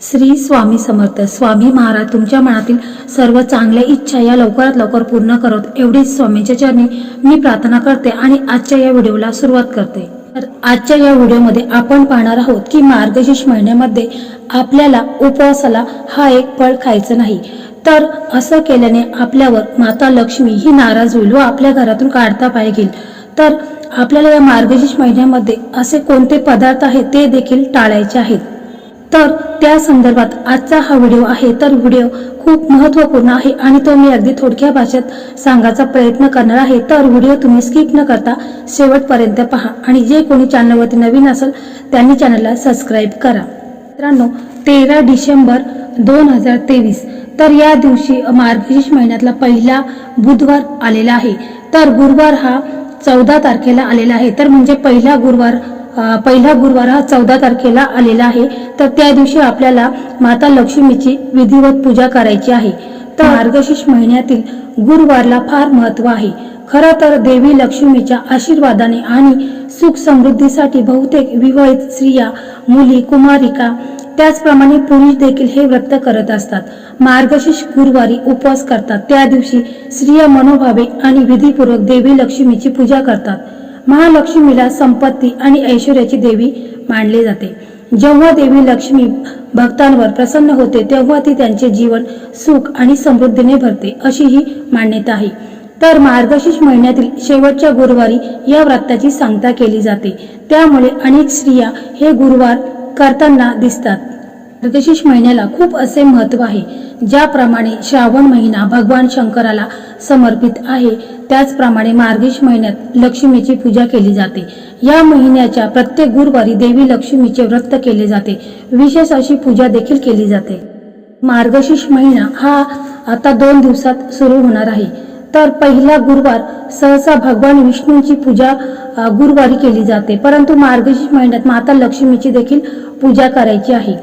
श्री स्वामी समर्थ. स्वामी महाराज तुमच्या मनातील सर्व चांगल्या इच्छा या लवकरात लवकर पूर्ण करत, एवढीच स्वामींच्या चरणी मी प्रार्थना करते आणि आजच्या या व्हिडिओला सुरुवात करते. तर आजच्या या व्हिडिओमध्ये आपण पाहणार आहोत की मार्गशीर्ष महिन्यामध्ये आपल्याला उपवासाला हा एक फळ खायचं नाही. तर असं केल्याने आपल्यावर माता लक्ष्मी ही नाराज होईल व आपल्या घरातून काढता पाय घेईल. तर आपल्याला या मार्गशीर्ष महिन्यामध्ये असे कोणते पदार्थ आहेत ते देखील टाळायचे आहेत. तर त्या संदर्भात आजचा हा व्हिडिओ आहे. तर व्हिडिओ खूप महत्त्वपूर्ण आहे आणि तो मी अगदी थोडक्या भाषेत सांगायचा प्रयत्न करणार आहे. तर व्हिडिओ तुम्ही स्किप न करता शेवटपर्यंत पहा आणि जे कोणी चॅनलवरती नवीन असेल त्यांनी चॅनलला सबस्क्राईब करा. मित्रांनो, 13 डिसेंबर 2023 तर या दिवशी मार्गशीर्ष महिन्यातला पहिला बुधवार आलेला आहे. तर गुरुवार हा 14 तारखेला आलेला आहे. तर म्हणजे पहिला गुरुवार हा 14 तारखेला आलेला आहे. तर त्या दिवशी आपल्याला माता लक्ष्मीची विधिवत पूजा करायची आहे. तर मार्गशीर्ष महिन्यातील गुरुवारला फार महत्व आहे. खरं तर देवी लक्ष्मीच्या आशीर्वादाने आणि सुख समृद्धीसाठी बहुतेक विवाहित स्त्रिया, मुली, कुमारिका त्याचप्रमाणे पुरुष देखील हे व्रत करत असतात. मार्गशीर्ष गुरुवारी उपवास करतात. त्या दिवशी स्त्रिया मनोभावे आणि विधीपूर्वक देवी लक्ष्मीची पूजा करतात. महालक्ष्मीला संपत्ती आणि ऐश्वर्याची देवी मानले जाते. जेव्हा देवी लक्ष्मी भक्तांवर प्रसन्न होते तेव्हा ती त्यांचे जीवन सुख आणि समृद्धीने भरते, अशी ही मान्यता आहे. तर मार्गशीर्ष महिन्यातील शेवटच्या गुरुवारी या व्रताची सांगता केली जाते. त्यामुळे अनेक स्त्रिया हे गुरुवार करताना दिसतात. मार्गशीर्ष महिन्याला खूप असे महत्व आहे. ज्याप्रमाणे श्रावण महिना भगवान शंकराला समर्पित आहे, त्याचप्रमाणे मार्गशीर्ष महिन्यात लक्ष्मीची पूजा केली जाते. या महिन्याच्या प्रत्येक गुरुवारी देवी लक्ष्मीचे व्रत केले जाते. विशेष अशी पूजा देखील केली जाते. मार्गशीर्ष महिना हा आता 2 दिवसात सुरू होणार आहे. तर पहिला गुरुवार सहसा भगवान विष्णूंची पूजा गुरुवारी केली जाते, परंतु मार्गशीर्ष महिन्यात माता लक्ष्मीची देखील पूजा करायची आहे.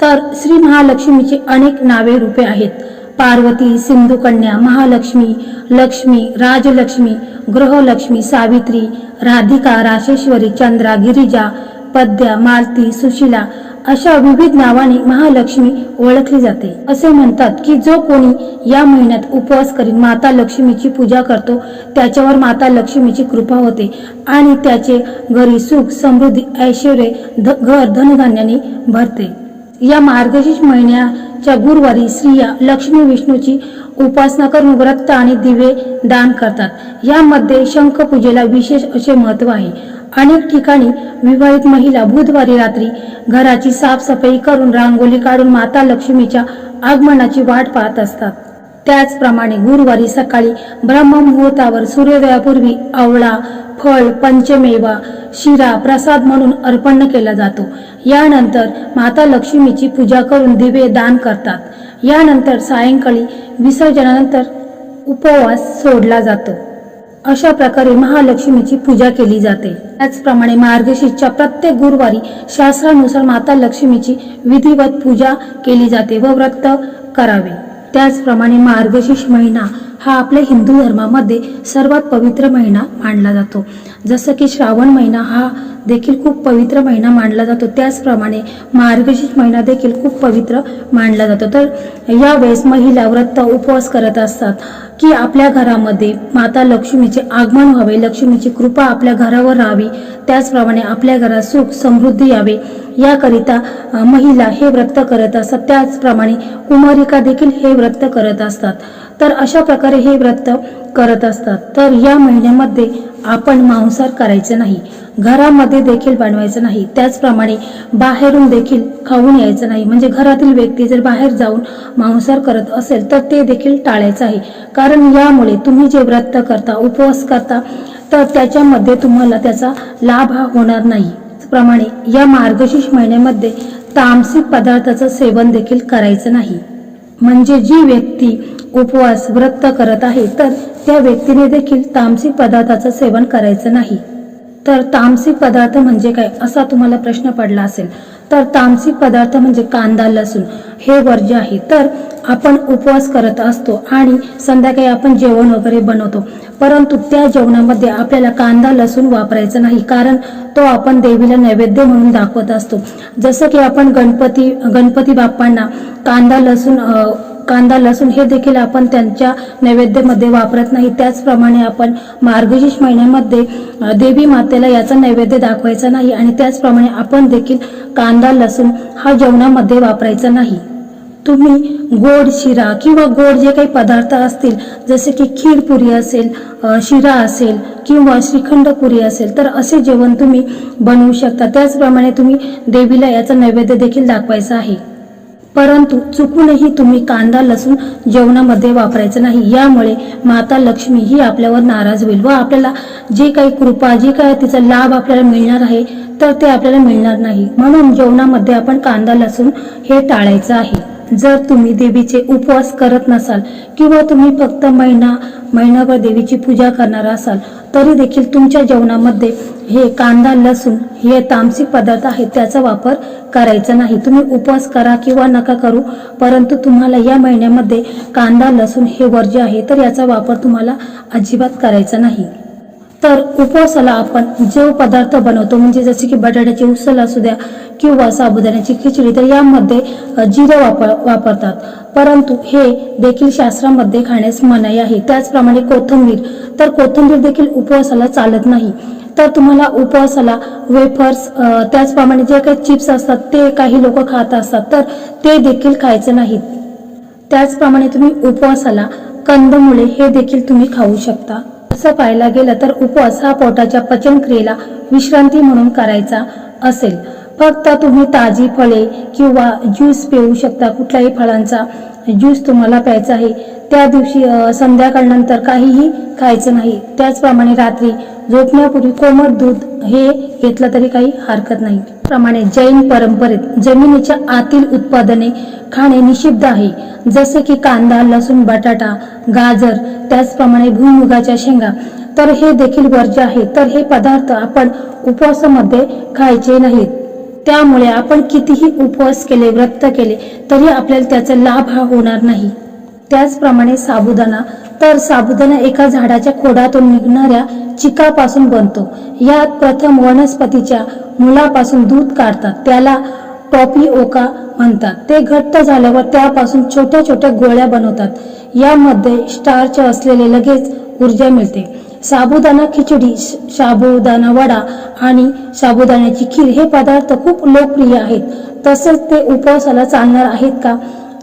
तर श्री महालक्ष्मीची अनेक नावे रूपे आहेत. पार्वती, सिंधुकन्या, महालक्ष्मी, लक्ष्मी, राजलक्ष्मी, गृहलक्ष्मी, सावित्री, राधिका, राजेश्वरी, चंद्रा, गिरिजा, पद्या, मालती, सुशीला अशा विविध नावाने महालक्ष्मी ओळखली जाते. असे म्हणतात की जो कोणी या महिन्यात उपवास करीन, माता लक्ष्मीची पूजा करतो, त्याच्यावर माता लक्ष्मीची कृपा होते आणि त्याचे घरी सुख, समृद्धी, ऐश्वर्य, घर धनधान्याने भरते. या मार्गशीर्ष महिन्याच्या गुरुवारी स्त्रिया लक्ष्मी विष्णूची उपासना करून व्रत आणि दिवे दान करतात. यामध्ये शंख पूजेला विशेष असे महत्व आहे. अनेक ठिकाणी विवाहित महिला बुधवारी रात्री घराची साफसफाई करून रांगोळी काढून माता लक्ष्मीच्या आगमनाची वाट पाहत असतात. त्याचप्रमाणे गुरुवारी सकाळी ब्रह्ममुहूर्तावर सूर्योदयापूर्वी आवळा, फळ, पंचमेवा, शिरा प्रसाद म्हणून अर्पण केला जातो. यानंतर माता लक्ष्मीची पूजा करून दिवे दान करतात. यानंतर सायंकाळी विसर्जनानंतर उपवास सोडला जातो. अशा प्रकारे महालक्ष्मीची पूजा केली जाते. त्याचप्रमाणे मार्गशीर्षच्या प्रत्येक गुरुवारी शास्त्रानुसार माता लक्ष्मीची विधिवत पूजा केली जाते व व्रत करावे. त्याचप्रमाणे मार्गशीर्ष महिना हा आपल्या हिंदू धर्मामध्ये सर्वात पवित्र महिना मानला जातो. जसं की श्रावण महिना हा देखील खूप पवित्र महिना मानला जातो, त्याचप्रमाणे मार्गशीर्ष महिना देखील खूप पवित्र मानला जातो. तर यावेळेस महिला व्रत उपवास करत असतात की आपल्या घरामध्ये माता लक्ष्मीचे आगमन व्हावे, लक्ष्मीची कृपा आपल्या घरावर राहावी, त्याचप्रमाणे आपल्या घरात सुख समृद्धी यावे याकरिता महिला हे व्रत करत असतात. त्याचप्रमाणे कुमारिका देखील हे व्रत करत असतात. तर अशा प्रकारे हे व्रत करत असतात. तर या महिन्यामध्ये आपण मांसाहार करायचं नाही, घरामध्ये देखील बनवायचं नाही, त्याचप्रमाणे बाहेरून देखील खाऊन यायचं नाही. म्हणजे घरातील व्यक्ती जर बाहेर जाऊन मांसाहार करत असेल तर ते देखील टाळायचं आहे. कारण यामुळे तुम्ही जे व्रत करता, उपवास करता, तर त्याच्यामध्ये तुम्हाला त्याचा लाभ हा होणार नाही. त्याचप्रमाणे या मार्गशीर्ष महिन्यामध्ये तामसिक पदार्थाचं सेवन देखील करायचं नाही. म्हणजे जी व्यक्ती उपवास व्रत करत आहे तर त्या व्यक्तीने देखील तामसिक पदार्थाचं सेवन करायचं नाही. तर तामसिक पदार्थ म्हणजे काय असा तुम्हाला प्रश्न पडला असेल, तर तामसिक पदार्थ म्हणजे कांदा लसूण हे वर्ज्य आहे. तर आपण उपवास करत असतो आणि संध्याकाळी आपण जेवण वगैरे बनवतो, परंतु त्या जेवणामध्ये आपल्याला कांदा लसूण वापरायचा नाही, कारण तो आपण देवीला नैवेद्य म्हणून दाखवत असतो. जसं की आपण गणपती बाप्पांना कांदा लसूण हे देखील आपण त्यांच्या नैवेद्यामध्ये वापरत नाही. त्याचप्रमाणे आपण मार्गशीर्ष महिन्यामध्ये देवी मातेला याचा नैवेद्य दाखवायचा नाही आणि त्याचप्रमाणे आपण देखील कांदा लसूण हा जेवणामध्ये वापरायचा नाही. तुम्ही गोड शिरा किंवा गोड जे काही पदार्थ असतील, जसे की खीरपुरी असेल, शिरा असेल किंवा श्रीखंड पुरी असेल, तर असे जेवण तुम्ही बनवू शकता. त्याचप्रमाणे तुम्ही देवीला याचा नैवेद्य देखील दाखवायचा आहे, परंतु चुकूनही तुम्ही कांदा लसूण जेवणामध्ये वापरायचं नाही. यामुळे माता लक्ष्मी ही आपल्यावर नाराज होईल व आपल्याला जे काही कृपा, जे काही तिचा लाभ आपल्याला मिळणार आहे तर ते आपल्याला मिळणार नाही. म्हणून जेवणामध्ये आपण कांदा लसूण हे टाळायचं आहे. जर तुम्ही देवीचे उपवास करत नसाल किंवा तुम्ही फक्त महिनाभर देवीची पूजा करणार असाल, तरी देखील तुमच्या जेवणामध्ये हे कांदा लसूण हे तामसिक पदार्थ आहेत त्याचा वापर करायचा नाही. तुम्ही उपवास करा किंवा नका करू, परंतु तुम्हाला या महिन्यामध्ये कांदा लसूण हे वर्ज्य आहे, तर याचा वापर तुम्हाला अजिबात करायचा नाही. तर उपवासाला आपण जो पदार्थ बनवतो, म्हणजे जसे की बटाट्याची उसळ असू द्या किंवा साबुदाण्याची खिचडी, तर यामध्ये जिरे वापरतात, परंतु हे देखील शास्त्रामध्ये खाण्यास मनाई आहे. त्याचप्रमाणे कोथिंबीर देखील उपवासाला चालत नाही. तर तुम्हाला उपवासाला वेफर्स, त्याचप्रमाणे जे काही चिप्स असतात ते काही लोक खात असतात, तर ते देखील खायचे नाहीत. त्याचप्रमाणे तुम्ही उपवासाला कंदमुळे हे देखील तुम्ही खाऊ शकता. असं पाहायला गेलं तर उपवास हा पोटाच्या पचनक्रियेला विश्रांती म्हणून करायचा असेल. फक्त तुम्ही ताजी फळे किंवा ज्यूस पिऊ शकता. कुठल्याही फळांचा ज्यूस तुम्हाला प्यायचा आहे. त्या दिवशी संध्याकाळनंतर काहीही खायचं नाही. त्याचप्रमाणे रात्री झोपण्यापूर्वी कोमट दूध हे घेतलं तरी काही हरकत नाही. प्रमाणे जैन परंपरेत जमिनीच्या आतील उत्पादने खाणे निषिद्ध आहे, जसे की कांदा लसूण बटाटा गाजर, त्याचप्रमाणे भुईमुगाच्या शेंगा, तर हे देखील वर्ज्य आहे. तर हे पदार्थ आपण उपवासामध्ये खायचे नाहीत. त्यामुळे आपण कितीही उपवास केले, व्रत केले, तरी आपल्याला त्याचा लाभ हा होणार नाही. त्याचप्रमाणे साबुदाणा एका झाडाच्या खोडातून निघणाऱ्या चिकापासून बनतो. यात प्रथम वनस्पतीच्या मुळापासून दूध काढतात, त्याला टॉपिओका म्हणतात. ते घट्ट झाल्यावर त्यापासून छोट्या छोट्या गोळ्या बनवतात. यामध्ये स्टार्च असलेले लगेच ऊर्जा मिळते. साबुदाणा खिचडी, साबुदाणा वडा आणि साबुदाण्याची खीर हे पदार्थ खूप लोकप्रिय आहेत. तसेच ते उपवासाला चालणार आहेत का?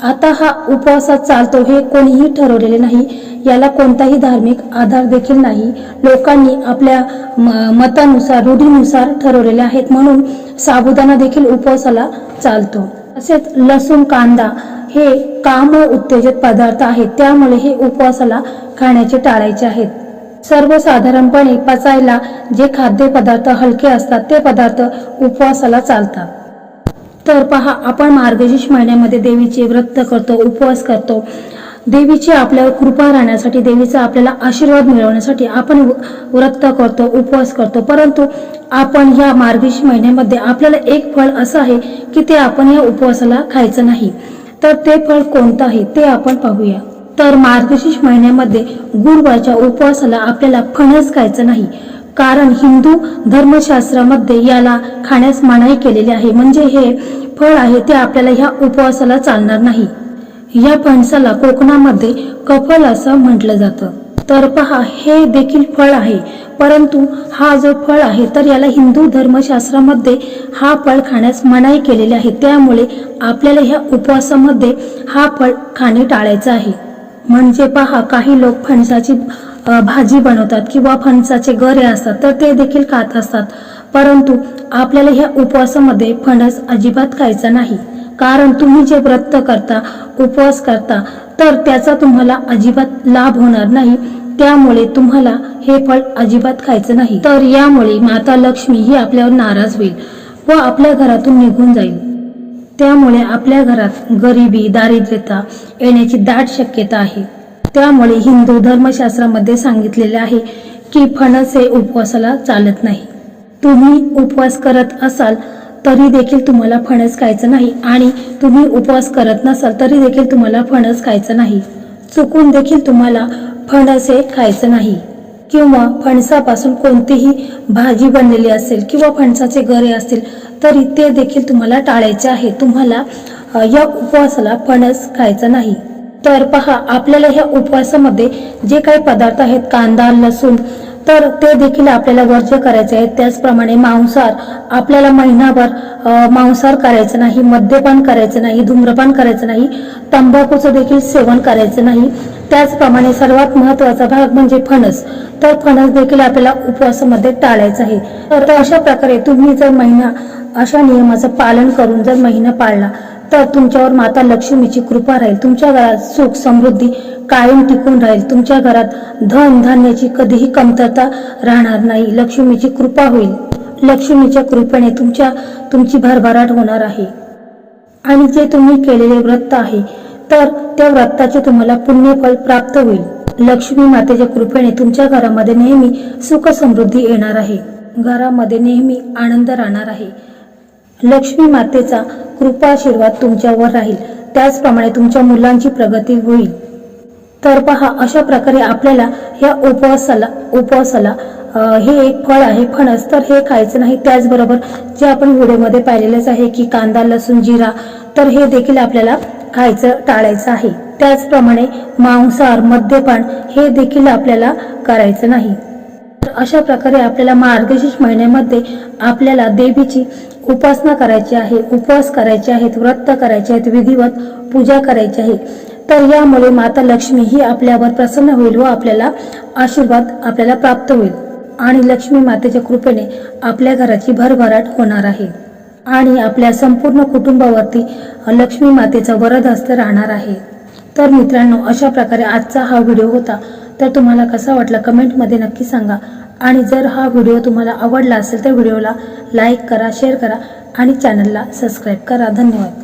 आता हा उपवासात चालतो हे कोणीही ठरवलेले नाही. याला कोणताही धार्मिक आधार देखील नाही. लोकांनी आपल्या मतानुसार, रूढीनुसार ठरवलेले आहेत, म्हणून साबुदाणा देखील उपवासाला चालतो. तसेच लसूण कांदा हे काम उत्तेजक पदार्थ आहेत, त्यामुळे हे उपवासाला खाण्याचे टाळायचे आहेत. सर्वसाधारणपणे पचायला जे खाद्यपदार्थ हलके असतात ते पदार्थ उपवासाला चालतात. तर पहा, आपण मार्गशीर्ष महिन्यामध्ये देवीचे व्रत करतो, उपवास करतो. देवीची आपल्यावर कृपा राहण्यासाठी, देवीचा आपल्याला आशीर्वाद मिळवण्यासाठी आपण व्रत करतो, उपवास करतो. परंतु आपण या मार्गशीर्ष महिन्यामध्ये आपल्याला एक फळ असं आहे की ते आपण या उपवासाला खायचं नाही. तर ते फळ कोणतं आहे ते आपण पाहूया. तर मार्गशीर्ष महिन्यामध्ये गुरुवारच्या उपवासाला आपल्याला फणस खायचं नाही, कारण हिंदू धर्मशास्त्रामध्ये याला खाण्यास मनाई केलेली आहे. म्हणजे हे फळ आहे ते आपल्याला ह्या उपवासाला चालणार नाही. या फणसाला कोकणामध्ये कफल असं म्हटलं जातं. तर पहा, हे देखील फळ आहे, परंतु हा जो फळ आहे तर याला हिंदू धर्मशास्त्रामध्ये हा फळ खाण्यास मनाई केलेली आहे. त्यामुळे आपल्याला ह्या उपवासामध्ये हा फळ खाणे टाळायचं आहे. म्हणजे पहा, काही लोक फणसाची भाजी बनवतात किंवा फणसाचे गरे असतात तर ते देखील खात असतात, परंतु आपल्याला ह्या उपवासामध्ये फणस अजिबात खायचा नाही. कारण तुम्ही जे व्रत करता, उपवास करता, तर त्याचा तुम्हाला अजिबात लाभ होणार नाही. त्यामुळे तुम्हाला हे फळ अजिबात खायचं नाही. तर यामुळे माता लक्ष्मी ही आपल्यावर नाराज होईल व आपल्या घरातून निघून जाईल. त्यामुळे आपल्या घरात गरिबी, दारिद्र्यता येण्याची दाट शक्यता आहे. त्यामुळे हिंदू धर्मशास्त्रामध्ये सांगितलेले आहे की फणस हे उपवासाला चालत नाही. तुम्ही उपवास करत असाल तरी देखील तुम्हाला फणस खायचं नाही आणि तुम्ही उपवास करत नसाल तरी देखील तुम्हाला फणस खायचं नाही. चुकून देखील तुम्हाला फणस हे खायचं नाही किंवा फणसापासून कोणतीही भाजी बनलेली असेल किंवा फणसाचे गरे असतील तरी ते देखील तुम्हाला टाळायचे आहे. तुम्हाला या उपवासाला फणस खायचा नाही. तर पहा, आपल्याला ह्या उपवासामध्ये जे काही पदार्थ आहेत कांदा, लसूण, तर ते देखील आपल्याला वर्ज्य करायचे आहेत. त्याचप्रमाणे मांसाहार, आपल्याला महिनाभर मांसाहार करायचं नाही, मद्यपान करायचं नाही, धूम्रपान करायचं नाही, तंबाखूचं देखील सेवन करायचं नाही. त्याचप्रमाणे सर्वात महत्त्वाचा भाग म्हणजे फणस, तर फणस देखील आपल्याला उपवासामध्ये टाळायचं आहे. तर अशा प्रकारे तुम्ही जर महिना अशा नियमाचं पालन करून जर महिना पाळला तर तुमच्यावर माता लक्ष्मीची कृपा राहील. तुमच्या घरात सुख समृद्धी कायम टिकून राहील. तुमच्या घरात धन धान्याची कधीही कमतरता राहणार नाही. लक्ष्मीची कृपा होईल. लक्ष्मीच्या कृपेने तुमची भरभराट होणार आहे. आणि जे तुम्ही केलेले व्रत आहे तर त्या व्रताचे तुम्हाला पुण्यफल प्राप्त होईल. लक्ष्मी मातेच्या कृपेने तुमच्या घरामध्ये नेहमी सुख समृद्धी येणार आहे. घरामध्ये नेहमी आनंद राहणार आहे. लक्ष्मी मातेचा कृपा आशीर्वाद तुमच्यावर राहील. त्याचप्रमाणे तुमच्या मुलांची प्रगती होईल. तर पहा, अशा प्रकारे आपल्याला या उपवासाला हे एक फळ आहे फणस, तर हे खायचं नाही. त्याचबरोबर जे आपण व्हिडिओमध्ये पाहिलेलेच आहे की कांदा, लसूण, जिरा, तर हे देखील आपल्याला खायचं टाळायचं आहे. त्याचप्रमाणे मांसाहार, मद्यपान हे देखील आपल्याला करायचं नाही. अशा प्रकारे आपल्याला मार्गशीर्ष महिन्यामध्ये आपल्याला देवीची उपासना करायची आहे, उपवास करायचे आहेत, व्रत करायचे आहेत, विधिवत पूजा करायची आहे. तर यामुळे माता लक्ष्मी ही आपल्यावर प्रसन्न होईल व आपल्याला आशीर्वाद आपल्याला प्राप्त होईल. आणि लक्ष्मी मातेच्या कृपेने आपल्या घराची भरभराट होणार आहे आणि आपल्या संपूर्ण कुटुंबावरती लक्ष्मी मातेचा वरदहस्त राहणार आहे. तर मित्रांनो, अशा प्रकारे आजचा हा व्हिडिओ होता. तर तुम्हाला कसा वाटला कमेंटमध्ये नक्की सांगा. आणि जर हा व्हिडिओ तुम्हाला आवडला असेल तर व्हिडिओला लाईक करा, शेअर करा आणि चॅनलला सबस्क्राईब करा. धन्यवाद.